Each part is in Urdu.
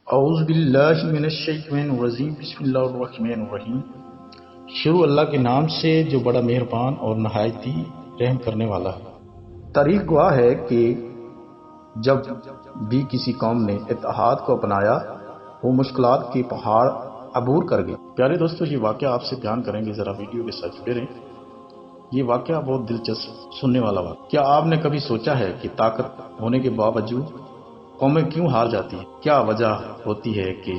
اعوذ باللہ من الشیطان الرجیم بسم اللہ الرحمن الرحیم۔ شروع اللہ کے نام سے جو بڑا مہربان اور نہایت ہی رحم کرنے والا ہے۔ تاریخ گواہ ہے کہ جب بھی کسی قوم نے اتحاد کو اپنایا وہ مشکلات کے پہاڑ عبور کر گئی۔ پیارے دوستو، یہ واقعہ آپ سے بیان کریں گے، ذرا ویڈیو کے ساتھ جڑے رہیں۔ یہ واقعہ بہت دلچسپ سننے والا واقعہ۔ کیا آپ نے کبھی سوچا ہے کہ طاقت ہونے کے باوجود قومیں کیوں ہار جاتی ہیں؟ کیا وجہ ہوتی ہے کہ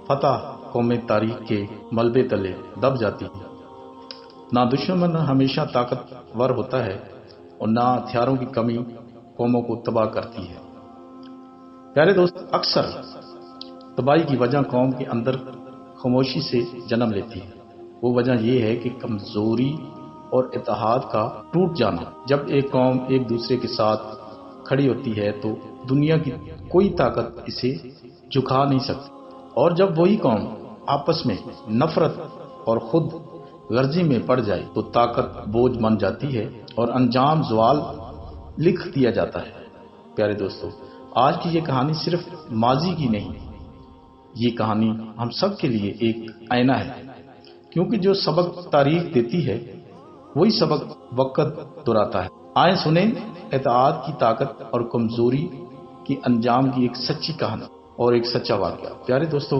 فتح قومیں تاریخ کے ملبے تلے دب جاتی ہیں؟ نہ دشمن ہمیشہ طاقتور ہوتا ہے اور نہ ہتھیاروں کی کمی قوموں کو تباہ کرتی ہے۔ پیارے دوست، اکثر تباہی کی وجہ قوم کے اندر خاموشی سے جنم لیتی ہے۔ وہ وجہ یہ ہے کہ کمزوری اور اتحاد کا ٹوٹ جانا۔ جب ایک قوم ایک دوسرے کے ساتھ کھڑی ہوتی ہے تو دنیا کی کوئی طاقت اسے جھکا نہیں سکتی، اور جب وہی قوم آپس میں نفرت اور خود غرضی میں پڑ جائے تو طاقت بوجھ بن جاتی ہے اور انجام زوال لکھ دیا جاتا ہے۔ پیارے دوستو، آج کی یہ کہانی صرف ماضی کی نہیں، یہ کہانی ہم سب کے لیے ایک آئینہ ہے، کیونکہ جو سبق تاریخ دیتی ہے وہی سبق وقت دہراتا ہے۔ آئیں سنیں اتحاد کی طاقت اور کمزوری کی انجام کی ایک سچی کہانی اور ایک سچا واقعہ۔ پیارے دوستو،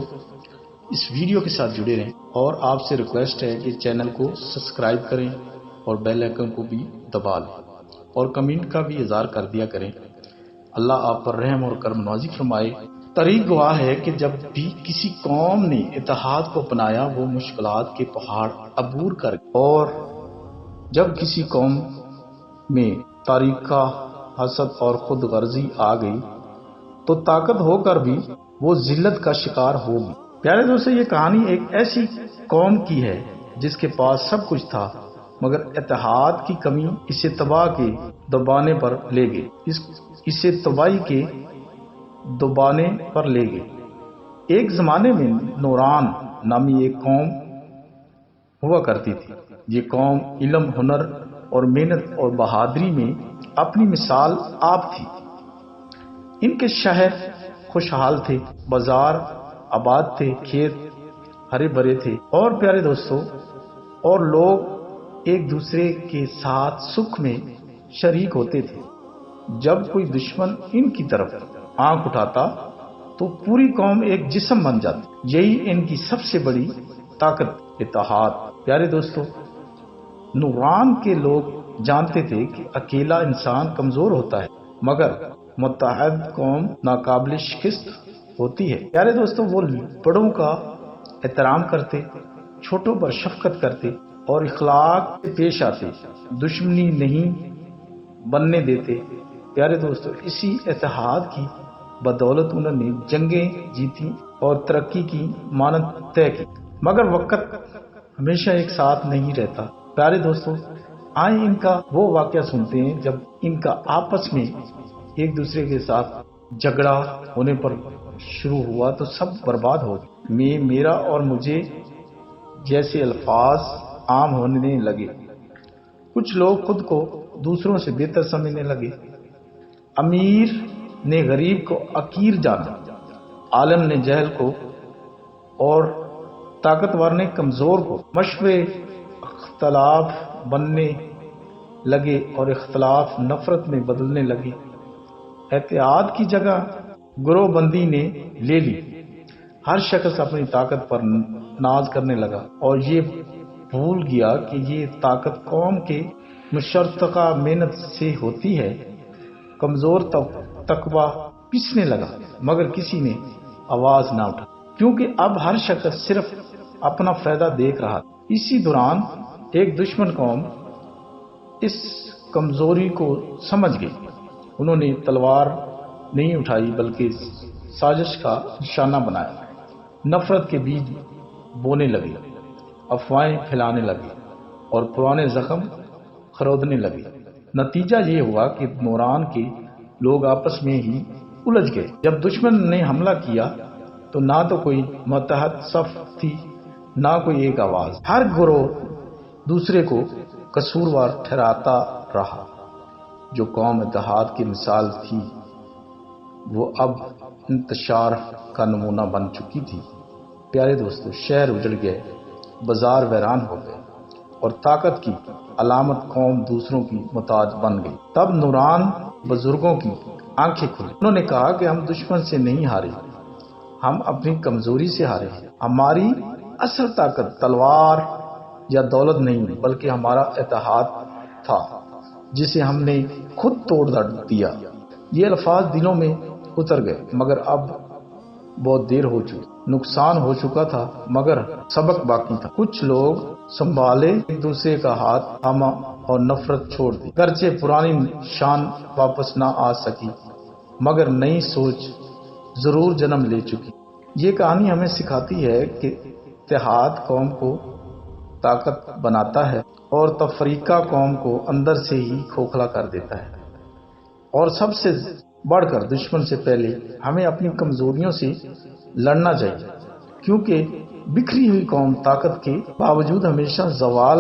اس ویڈیو کے ساتھ جڑے رہیں، اور آپ سے ریکویسٹ ہے کہ چینل کو سبسکرائب کریں اور بیل آئیکن کو بھی دبا لیں اور کمنٹ کا بھی اظہار کر دیا کریں۔ اللہ آپ پر رحم اور کرم نوازی فرمائے۔ تاریخ گواہ ہے کہ جب بھی کسی قوم نے اتحاد کو اپنایا وہ مشکلات کے پہاڑ عبور کر گئی، اور جب کسی قوم میں تاریخہ، حسد اور خود غرضی آ گئی تو طاقت ہو کر بھی وہ ذلت کا شکار ہوگی۔ پیارے دوستو، یہ کہانی ایک ایسی قوم کی ہے جس کے پاس سب کچھ تھا، مگر اتحاد کی کمی اسے تباہ کے دبانے پر لے گئی، اسے تباہی کے دبانے پر لے گئی۔ ایک زمانے میں نوران نامی ایک قوم ہوا کرتی تھی۔ یہ قوم علم، ہنر اور محنت اور بہادری میں اپنی مثال آپ تھی۔ ان کے شہر خوشحال تھے، بازار آباد تھے، کھیت ہرے بھرے تھے، اور پیارے دوستو، اور لوگ ایک دوسرے کے ساتھ سکھ میں شریک ہوتے تھے۔ جب کوئی دشمن ان کی طرف آنکھ اٹھاتا تو پوری قوم ایک جسم بن جاتی۔ یہی ان کی سب سے بڑی طاقت، اتحاد۔ پیارے دوستو، نوران کے لوگ جانتے تھے کہ اکیلا انسان کمزور ہوتا ہے، مگر متحد قوم ناقابل شکست ہوتی ہے۔ پیارے دوستو، وہ بڑوں کا احترام کرتے، چھوٹوں پر شفقت کرتے اور اخلاق سے پیش آتے، دشمنی نہیں بننے دیتے۔ پیارے دوستو، اسی اتحاد کی بدولت انہوں نے جنگیں جیتی اور ترقی کی مانند طے کی۔ مگر وقت ہمیشہ ایک ساتھ نہیں رہتا۔ پیارے دوستو، آئیں ان کا وہ واقعہ سنتے ہیں جب ان کا آپس میں ایک دوسرے کے ساتھ جھگڑا ہونے پر شروع ہوا تو سب برباد ہو گئے۔ میں، میرا اور مجھے جیسے الفاظ عام ہونے لگے۔ کچھ لوگ خود کو دوسروں سے بہتر سمجھنے لگے۔ امیر نے غریب کو حقیر جانا، عالم نے جاہل کو اور طاقتور نے کمزور کو۔ مشورے اختلاف بننے لگے اور اختلاف نفرت میں بدلنے لگے۔ اتحاد کی جگہ گروہ بندی نے لے لی۔ ہر شخص اپنی طاقت پر ناز کرنے لگا اور یہ بھول گیا کہ یہ طاقت قوم کے مشترکہ محنت سے ہوتی ہے۔ کمزور طبقہ پیسنے لگا، مگر کسی نے آواز نہ اٹھا، کیونکہ اب ہر شخص صرف اپنا فائدہ دیکھ رہا تھا۔ اسی دوران ایک دشمن قوم اس کمزوری کو سمجھ گئی۔ انہوں نے تلوار نہیں اٹھائی بلکہ سازش کا نشانہ بنایا۔ نفرت کے بیج بونے لگے، افواہیں پھیلانے لگے اور پرانے زخم کھرودنے لگے۔ نتیجہ یہ ہوا کہ نوران کے لوگ آپس میں ہی الجھ گئے۔ جب دشمن نے حملہ کیا تو نہ تو کوئی متحد صف تھی، نہ کوئی ایک آواز۔ ہر گروہ دوسرے کو قصوروار ٹھہراتا رہا۔ جو قوم اتحاد کی مثال تھی وہ اب انتشار کا نمونہ بن چکی تھی۔ پیارے دوستو، شہر اجڑ گئے، بازار ویران ہو گئے اور طاقت کی علامت قوم دوسروں کی محتاج بن گئی۔ تب نوران بزرگوں کی آنکھیں کھلی۔ انہوں نے کہا کہ ہم دشمن سے نہیں ہارے، ہم اپنی کمزوری سے ہارے ہیں۔ ہماری اصل طاقت تلوار یا دولت نہیں بلکہ ہمارا اتحاد تھا، جسے ہم نے خود توڑ دیا۔ یہ الفاظ دلوں میں اتر گئے، مگر اب بہت دیر ہو چکی، نقصان ہو چکا تھا مگر سبق باقی تھا۔ کچھ لوگ سنبھالے، ایک دوسرے کا ہاتھ تھاما اور نفرت چھوڑ دی۔ گرچہ پرانی شان واپس نہ آ سکی مگر نئی سوچ ضرور جنم لے چکی۔ یہ کہانی ہمیں سکھاتی ہے کہ اتحاد قوم کو طاقت بناتا ہے اور تفریقہ قوم کو اندر سے ہی کھوکھلا کر دیتا ہے۔ اور سب سے بڑھ کر دشمن سے پہلے ہمیں اپنی کمزوریوں سے لڑنا چاہیے، کیونکہ بکھری ہوئی قوم طاقت کے باوجود ہمیشہ زوال